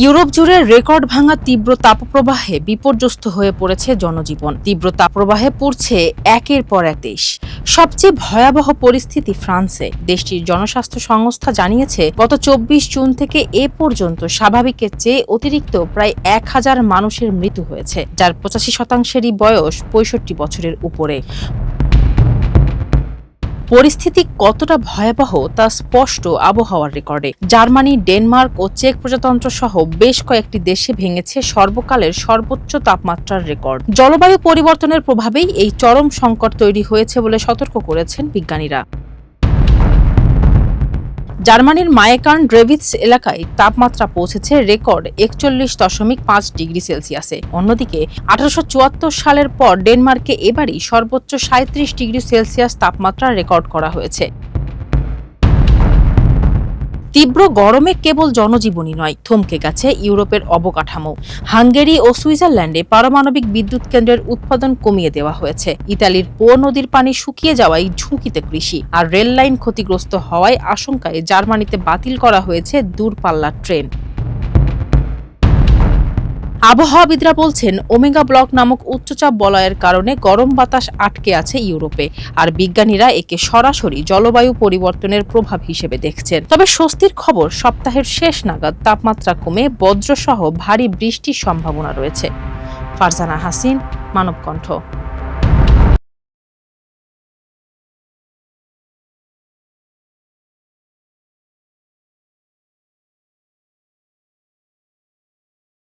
Europe জুড়ে record ভাঙা তীব্র তাপপ্রবাহে বিপর্যস্ত হয়ে পড়েছে জনজীবন। তীব্র তাপপ্রবাহে পড়ছে একের পর এক দেশ। সবচেয়ে ভয়াবহ পরিস্থিতি ফ্রান্সে। দেশটির জনস্বাস্থ্য সংস্থা জানিয়েছে, গত 24 জুন থেকে এ পর্যন্ত স্বাভাবিকের চেয়ে অতিরিক্ত প্রায় 1000 মানুষের মৃত্যু হয়েছে, যার 85%-ই বয়স 65 বছরের উপরে। পরিস্থিতি কতটা ভয়াবহ তা স্পষ্ট আবহাওয়ার রেকর্ডে। জার্মানি, ডেনমার্ক ও চেক প্রজাতন্ত্র সহ বেশ কয়েকটি দেশে ভেঙেছে সর্বকালের সর্বোচ্চ তাপমাত্রার রেকর্ড। জলবায়ু পরিবর্তনের প্রভাবেই এই চরম সংকট তৈরি হয়েছে বলে সতর্ক করেছেন বিজ্ঞানীরা। জার্মানির মায়েকার্ন ড্রেভিটস এলাকায় তাপমাত্রা পৌঁছেছে রেকর্ড 41.5 ডিগ্রি সেলসিয়াসে। অন্যদিকে 1874 সালের পর ডেনমার্কে এবারই সর্বোচ্চ 37 ডিগ্রি সেলসিয়াস তাপমাত্রা রেকর্ড করা হয়েছে। তীব্র গরমে কেবল জনজীবনই নয়, থমকে গেছে ইউরোপের অবকাঠামো। হাঙ্গেরি ও সুইজারল্যান্ডে পারমাণবিক বিদ্যুৎ কেন্দ্রের উৎপাদন কমিয়ে দেওয়া হয়েছে। ইতালির পো নদীর পানি শুকিয়ে যাওয়ায় ঝুঁকিতে কৃষি, আর রেল লাইন ক্ষতিগ্রস্ত হওয়ায় আশঙ্কায় জার্মানিতে বাতিল করা হয়েছে দূরপাল্লার ট্রেন। আবহাওয়াবিদরা বলছেন, ওমেগা ব্লক নামক উচ্চচাপ বলয়ের কারণে গরম বাতাস আটকে আছে ইউরোপে, আর বিজ্ঞানীরা একে সরাসরি জলবায়ু পরিবর্তনের প্রভাব হিসেবে দেখছেন। তবে স্বস্তির খবর, সপ্তাহের শেষ নাগাদ তাপমাত্রা কমে বজ্রসহ ভারী বৃষ্টির সম্ভাবনা রয়েছে। ফারজানা হাসিন, মানবকণ্ঠ।